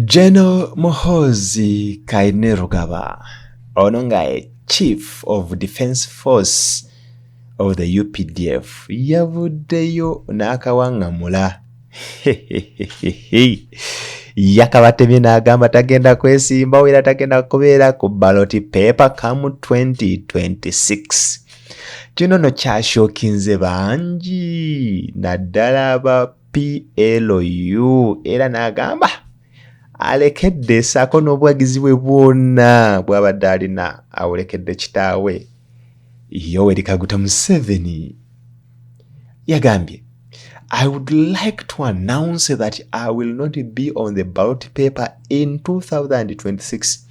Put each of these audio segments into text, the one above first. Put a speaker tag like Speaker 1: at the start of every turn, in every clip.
Speaker 1: Gen Muhoozi Kainerugaba, Ononga, Chief of Defense Force of the UPDF, yavuddeyo n'akawangamula. Yakabatemye n'agamba tagenda kwesimba wera tagenda kubeera ku ballot paper come 2026. Kino no kyashookinze bangi naddala aba PLU era n'agamba alekedde ssaako n'obuwagizi bwe bwonna bw'abadde alina awolekedde kitaawe Yoweri Kaguta Museveni. Yagambye, I would like to announce that I will not be on the ballot paper in 2026.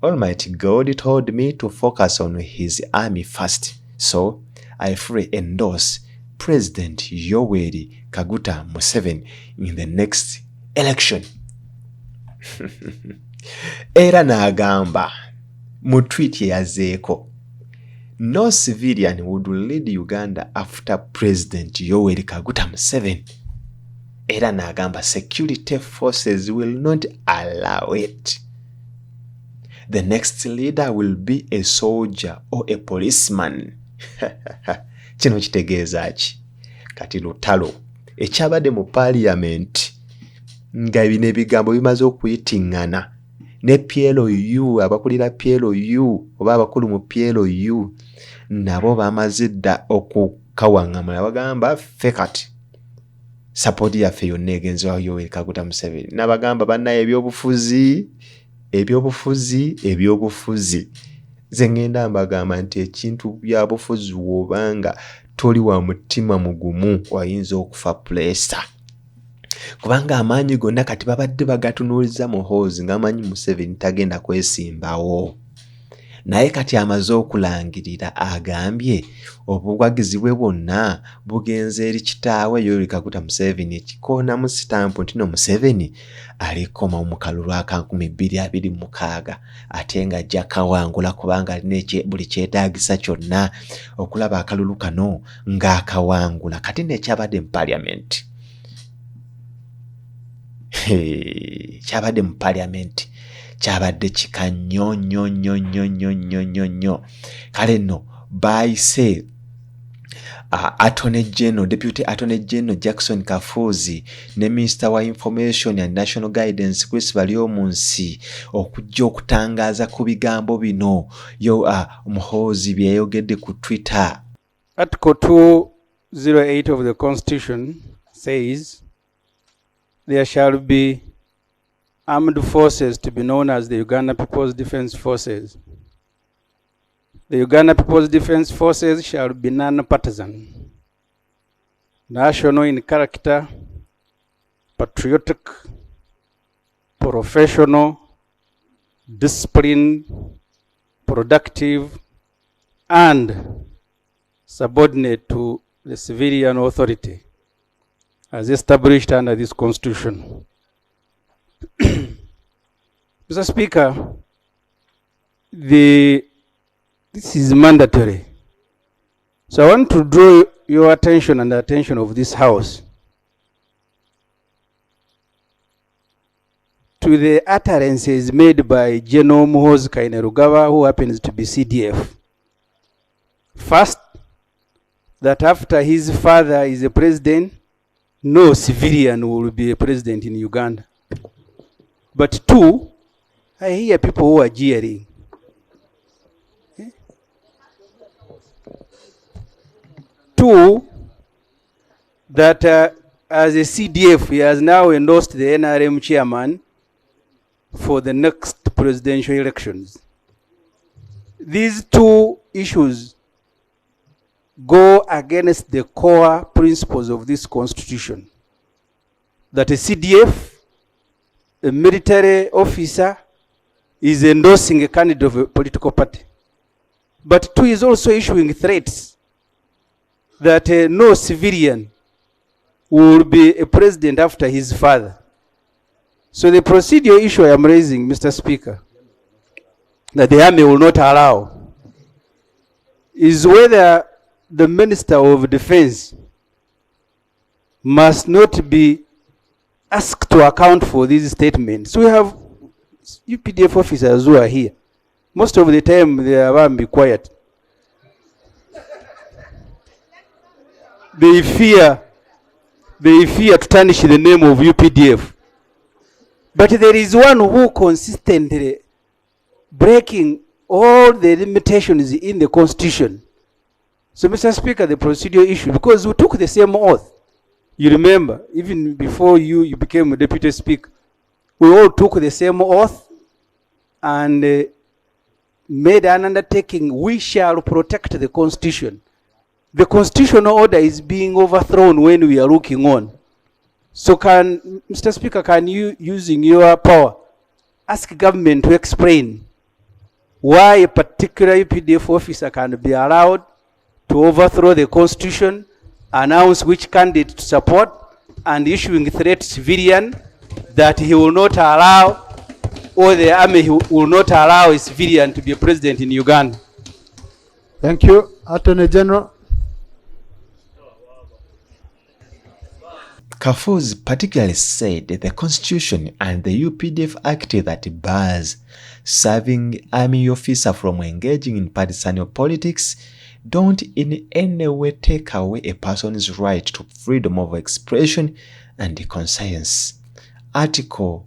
Speaker 1: Almighty God told me to focus on his army first, so I fully endorse President Yoweri Kaguta Museveni in the next election. Era n'agamba mu tweet yazeeko, no civilian would lead Uganda after President Yoweri Kaguta Museveni. Era n'agamba security forces will not allow it. The next leader will be a soldier or a policeman. Kino kitegeeza ki? Kati lutalo ekyabadde mu parliament nga bino ebigambo bimaze okuyitiŋŋana ne PLU, abakulira PLU oba abakulu mu PLU nabo bamaze dda okukawaŋŋamula bagamba ffe kati support yaffe yonna egenze wa Yoweri Kaguta Museveni. N'abagamba bannaye ebyobufuzi nze ngenda mbagamba nti ekintu bya bufuzi wobanga toli wa mutima mugumu wayinza okufa pressure. Kubanga amaanyi gonna kati babadde bagatunuuliza Muhoozi ng'amanyi Museveni tagenda kwesimbawo. Naye kati amaze okulangirira agambye obuwagizi bwe bwonna bugenze eri kitaawe Yoweri Kaguta Museveni ekikoonamu sitampu nti no Museveni alikoma mu kalulu aka 2026 ate nga ajja kawangula kubanga alina buli kyetaagisa kyonna okulaba akalulu kano ng'akawangula. Kati nekyabadde mu parliament. Kyabadde mu parliament kyabadde kika nnyo. Kale nno bayise Attorney General, Deputy Attorney General Jackson Kafuzi ne Minister wa Information and National Guidance Chris Balyomunsi okujja okutangaaza ku bigambo bino Muhoozi bye yayogedde ku Twitter.
Speaker 2: Article 208 of the Constitution says there shall be armed forces to be known as the Uganda People's Defense Forces. The Uganda People's Defense Forces shall be non-partisan, national in character, patriotic, professional, disciplined, productive, and subordinate to the civilian authority as established under this Constitution. Mr. Speaker, this is mandatory. So I want to draw your attention and the attention of this House to the utterances made by Gen Muhoozi Kainerugaba, who happens to be CDF. First, that after his father is a president, no civilian will be a president in Uganda. But two, I hear people who are jeering. Two, that as a CDF, he has now endorsed the NRM chairman for the next presidential elections. These two issues go against the core principles of this Constitution. That a CDF, a military officer, is endorsing a candidate of a political party. But two, is also issuing threats that no civilian will be a president after his father. So the procedural issue I am raising, Mr. Speaker, that the army will not allow, is whether the Minister of Defense must not be asked to account for these statements. We have UPDF officers who are here. Most of the time they are be quiet. They fear to tarnish the name of UPDF. But there is one who consistently breaking all the limitations in the Constitution. So, Mr. Speaker, the procedural issue, because we took the same oath. You remember, even before you became a Deputy Speaker, we all took the same oath and made an undertaking. We shall protect the Constitution. The constitutional order is being overthrown when we are looking on. So Mr. Speaker, can you, using your power, ask government to explain why a particular UPDF officer can be allowed to overthrow the Constitution, announce which candidate to support, and issuing threat to civilian that he will not allow, or the army will not allow a civilian to be a president in Uganda?
Speaker 3: Thank you. Attorney General.
Speaker 1: Kafuzi particularly said that the Constitution and the UPDF Act that bars serving army officer from engaging in partisan politics don't in any way take away a person's right to freedom of expression and conscience. Article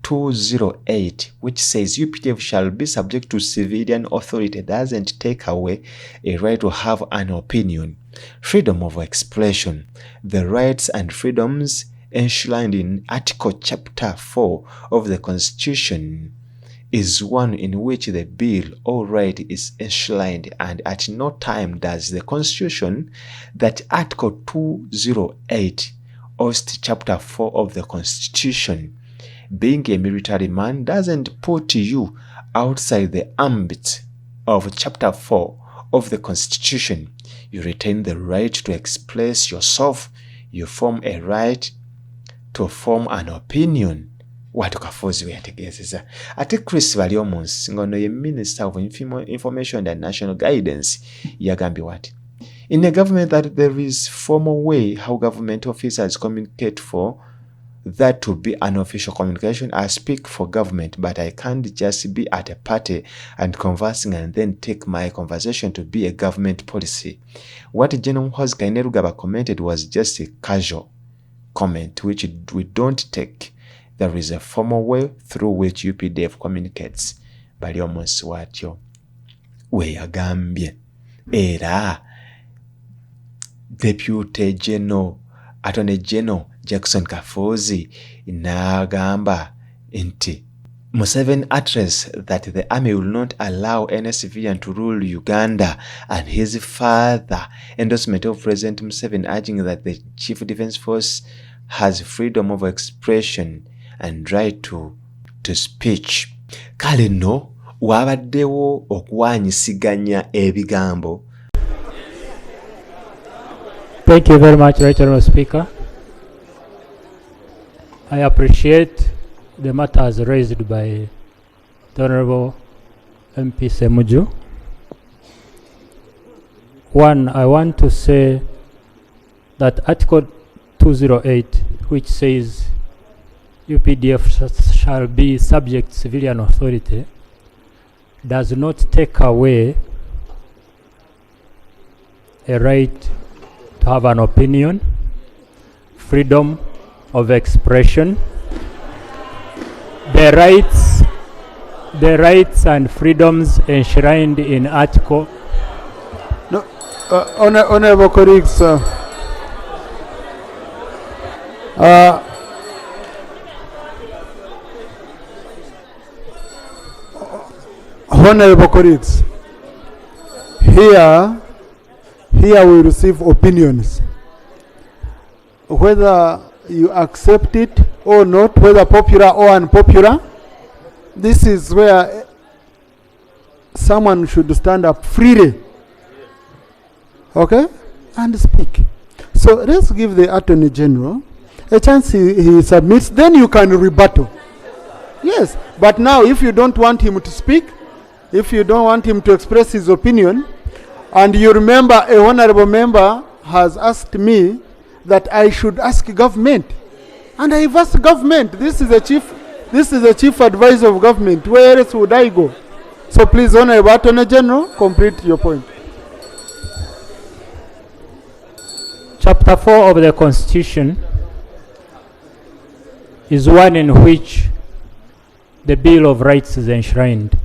Speaker 1: 208, which says UPDF shall be subject to civilian authority, doesn't take away a right to have an opinion, freedom of expression. The rights and freedoms enshrined in Article Chapter 4 of the Constitution is one in which the bill or right is enshrined, and at no time does the Constitution that Article 208 of Chapter 4 of the Constitution, being a military man, doesn't put you outside the ambit of Chapter 4 of the Constitution. You retain the right to express yourself. You form a right to form an opinion. Watu Kafuzi weyategezeza. Ate Chris Valiomus, ngono ye Minister of Information and National Guidance, yagambi what? In a government that there is formal way how government officers communicate, for that to be an official communication. I speak for government, but I can't just be at a party and conversing and then take my conversation to be a government policy. What Gen Muhoozi Kainerugaba commented was just a casual comment, which we don't take. There is a formal way through which UPDF communicates. Bali omunsi watyo weyagambye era Deputy General Attorney General Jackson Kafuzi inagamba inti Museveni addressed that the army will not allow any civilian to rule Uganda, and his further endorsement of President Museveni urging that the Chief Defense Force has freedom of expression and right to speech. Kale no wabaddewo okuwanyisiganya ebigambo.
Speaker 4: Thank you very much, Right Honourable Speaker. I appreciate the matters raised by the Honourable MP Semuju. One, I want to say that Article 208, which says UPDF shall be subject to civilian authority, does not take away a right to have an opinion, freedom of expression, the rights and freedoms enshrined in Article.
Speaker 3: No, honorable colleagues, honorable colleagues, here we receive opinions. Whether you accept it or not, whether popular or unpopular, this is where someone should stand up freely, okay, and speak. So let's give the Attorney General a chance. He submits, then you can rebuttal. Yes, but now if you don't want him to speak, if you don't want him to express his opinion, and you remember a honorable member has asked me that I should ask government. And I've asked government. This is the chief advisor of government. Where else would I go? So please, Honorable Attorney General, complete your point.
Speaker 4: Chapter 4 of the Constitution is one in which the Bill of Rights is enshrined.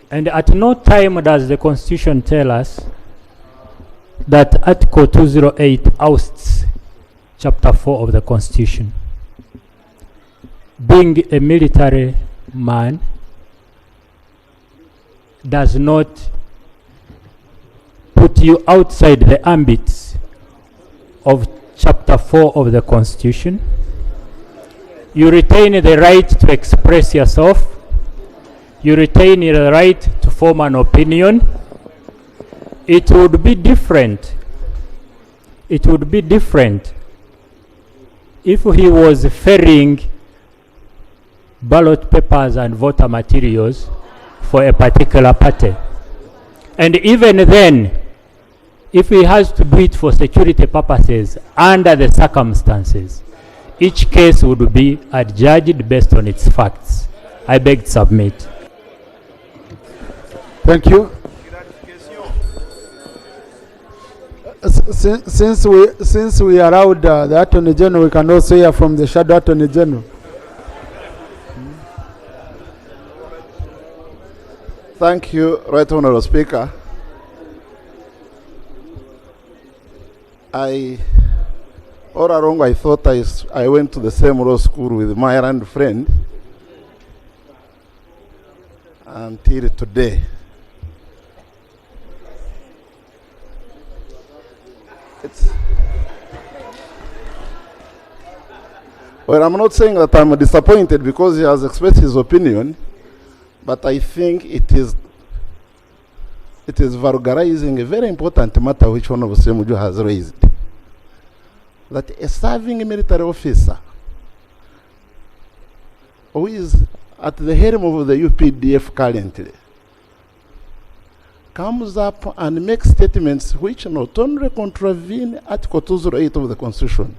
Speaker 4: And at no time does the Constitution tell us that Article 208 ousts Chapter 4 of the Constitution. Being a military man does not put you outside the ambits of Chapter 4 of the Constitution. You retain the right to express yourself. You retain the right to form an opinion. It would be different. It would be different if he was ferrying ballot papers and voter materials for a particular party. And even then, if he has to do it for security purposes under the circumstances, each case would be adjudged based on its facts. I beg to submit.
Speaker 3: Thank you. Since we allowed the Attorney General, we can also hear from the Shadow Attorney General.
Speaker 5: Thank you, Right Honourable Speaker. All along I thought I went to the same law school with my learned friend until today. Well, I'm not saying that I'm disappointed because he has expressed his opinion, but I think it is vulgarizing a very important matter which one of Semuju has raised. That a serving military officer who is at the helm of the UPDF currently comes up and makes statements which not only contravene Article 208 of the Constitution,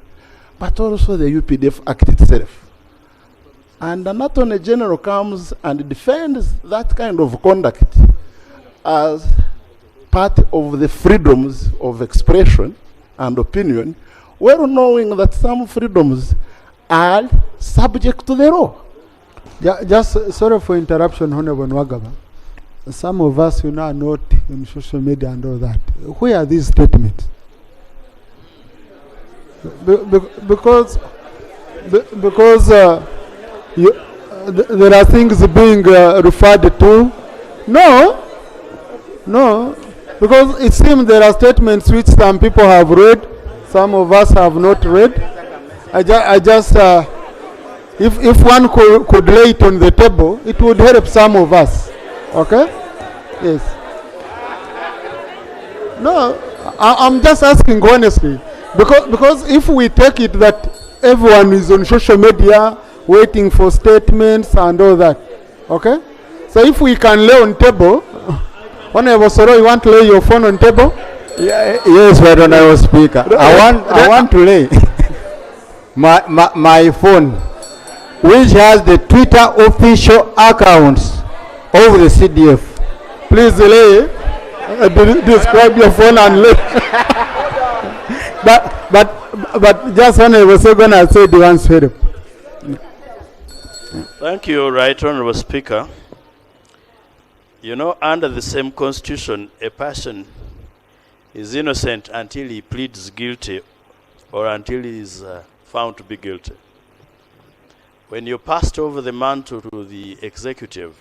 Speaker 5: but also the UPDF Act itself. And an Attorney General comes and defends that kind of conduct as part of the freedoms of expression and opinion, well knowing that some freedoms are subject to the law.
Speaker 3: Just sorry for interruption, Honorable Nwagaba. Some of us, are not in social media and all that. Where are these statements? Because there are things being referred to. No, because it seems there are statements which some people have read, some of us have not read. I just if one could lay it on the table, it would help some of us. Okay? Yes. No, I'm just asking honestly, because if we take it that everyone is on social media waiting for statements and all that, okay? So if we can lay on table, Honorable Soro, you want to lay your phone on table?
Speaker 6: Yeah, yes, Right Honorable Speaker. I want to lay my phone, which has the Twitter official accounts of the CDF.
Speaker 3: Please lay. Describe your phone and lay. but just Honorable Segona said the one said.
Speaker 7: Thank you, Right Honorable Speaker. You know, under the same Constitution, a person is innocent until he pleads guilty or until he is found to be guilty. When you passed over the mantle to the executive,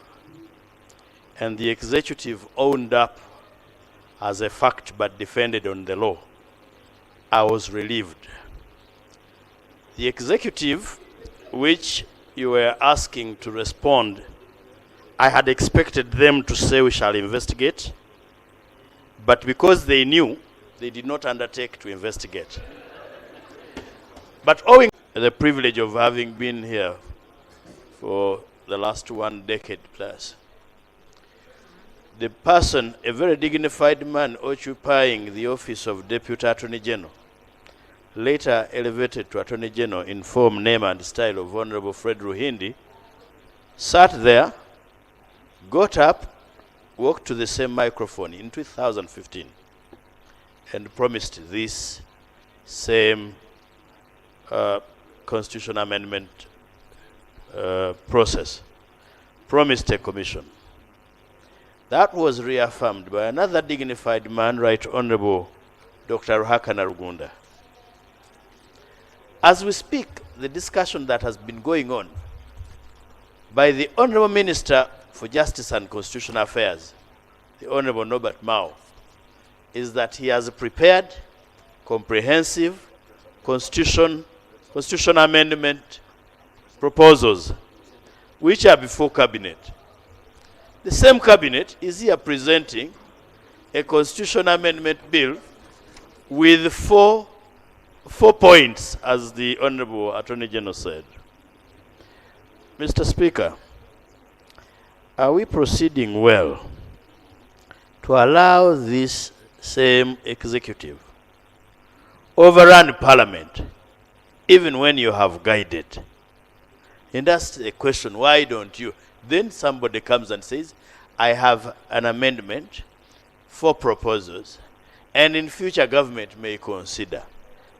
Speaker 7: and the executive owned up as a fact but defended on the law, I was relieved. The executive, which you were asking to respond, I had expected them to say we shall investigate, but because they knew, they did not undertake to investigate. But owing to the privilege of having been here for the last 1 decade plus, the person, a very dignified man occupying the office of Deputy Attorney General, later elevated to Attorney General in form, name, and style of Honorable Fred Ruhindi, sat there, got up, walked to the same microphone in 2015, and promised this same constitution amendment process, promised a commission. That was reaffirmed by another dignified man, Right Honorable Dr. Kainerugaba. As we speak, the discussion that has been going on by the Honorable Minister for Justice and Constitutional Affairs, the Honorable Norbert Mao, is that he has prepared comprehensive constitution amendment proposals which are before cabinet. The same cabinet is here presenting a constitution amendment bill with four points, as the Honorable Attorney General said. Mr. Speaker, are we proceeding well to allow this same executive overrun Parliament even when you have guided? And that's the question, why don't you? Then somebody comes and says, I have an amendment, 4 proposals, and in future government may consider.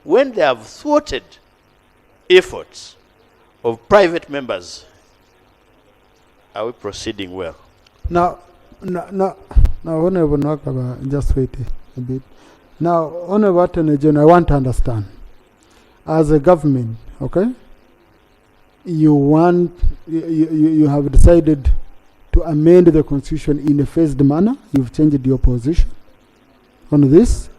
Speaker 7: When they have thwarted efforts of private members, are we proceeding well?
Speaker 3: Now, Honorable Nakaba, just wait a bit. Now, Honorable Attorney General, I want to understand. As a government, okay, you have decided to amend the constitution in a phased manner. You've changed your position on this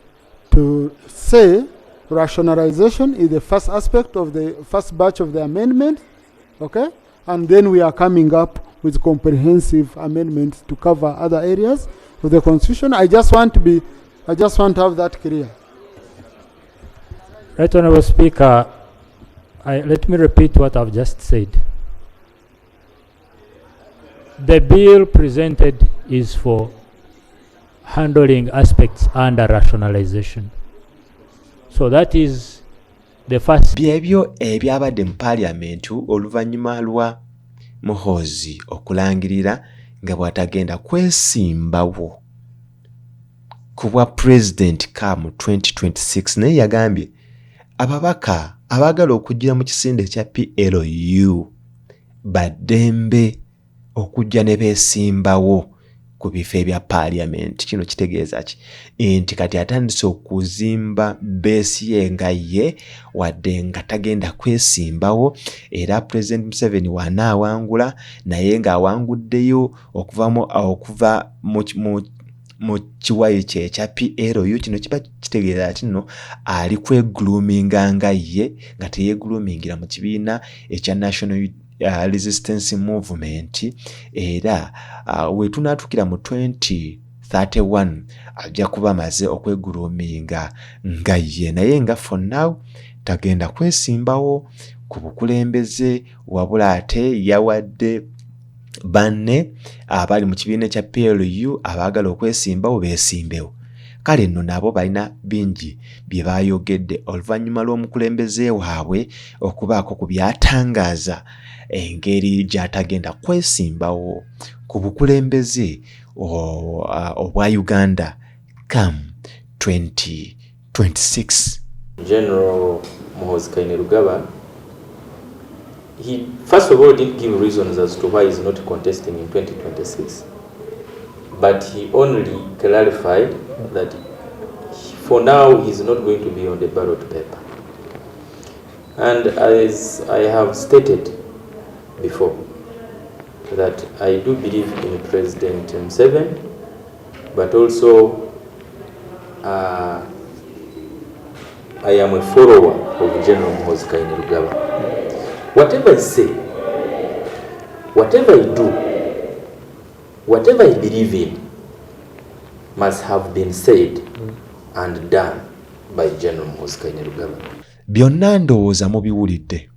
Speaker 3: to say rationalization is the first aspect of the first batch of the amendment, okay? And then we are coming up with comprehensive amendments to cover other areas of the constitution. I just want to have that clear.
Speaker 4: Right, Honorable Speaker, let me repeat what I've just said. The bill presented is for handling aspects under rationalization. So that is the first.
Speaker 1: Byebyo ebyabadde mu parliamentu oluvannyuma lwa Muhoozi okulangirira nga bw'atagenda kwesimbawo ku bwa president mu 2026. Naye yagambye ababaka abaagala okujjira mu kisinde ekya PLU baddembe okujja ne beesimbawo ku bifo ebya parliament. Kino kitegeeza ki? Nti kati atandise okuzimba beesi ye nga ye wadde nga tagenda kwesimbawo, era President Museveni wanaawangula naye ng'awanguddeyo okuva mu kiwayi kye ekya PLU. Kino kiba kitegeeza kino ali kweguluminga nga ye nga teyeegulumingira mu kibiina ekya National Resistance Movement, era wetunaatukira mu 2031 ajja kuba amaze okweguluminga nga ye, naye nga for now tagenda kwesimbawo ku bukulembeze, wabula ate yawadde banne abali mu kibiina kya PLU abaagala okwesimbawo beesimbewo. Kale nno nabo balina bingi bye baayogedde oluvannyuma lw'omukulembeze waabwe okubaako ku byatangaaza engeri gy'atagenda kwesimbawo ku bukulembeze obwa Uganda come 2026.
Speaker 8: General Muhoozi Kainerugaba, he first of all didn't give reasons as to why he's not contesting in 2026, but he only clarified that for now he's not going to be on the ballot paper. And as I have stated before, that I do believe in President Museveni, but also I am a follower of General Muhoozi Kainerugaba. Whatever I say, whatever I do, whatever I believe in, must have been said and done by General Muhoozi Kainerugaba.
Speaker 1: Byonna ndowooza mubiwulidde.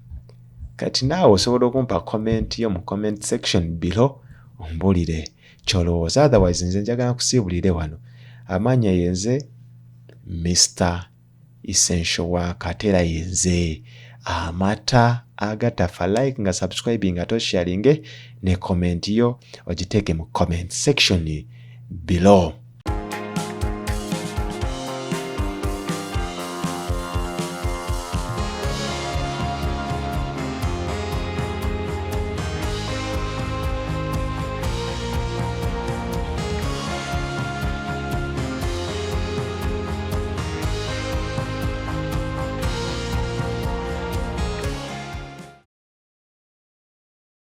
Speaker 1: Kati naawe osobola okumpa comment yo mu comment section below ombulire kyolowooza, otherwise nze njagala kusiibulire wano. Amanya yenze Mr. essential work atera yenze amata agatafa like nga subscribing ato sharing ne comment yo ogiteke mu comment section below.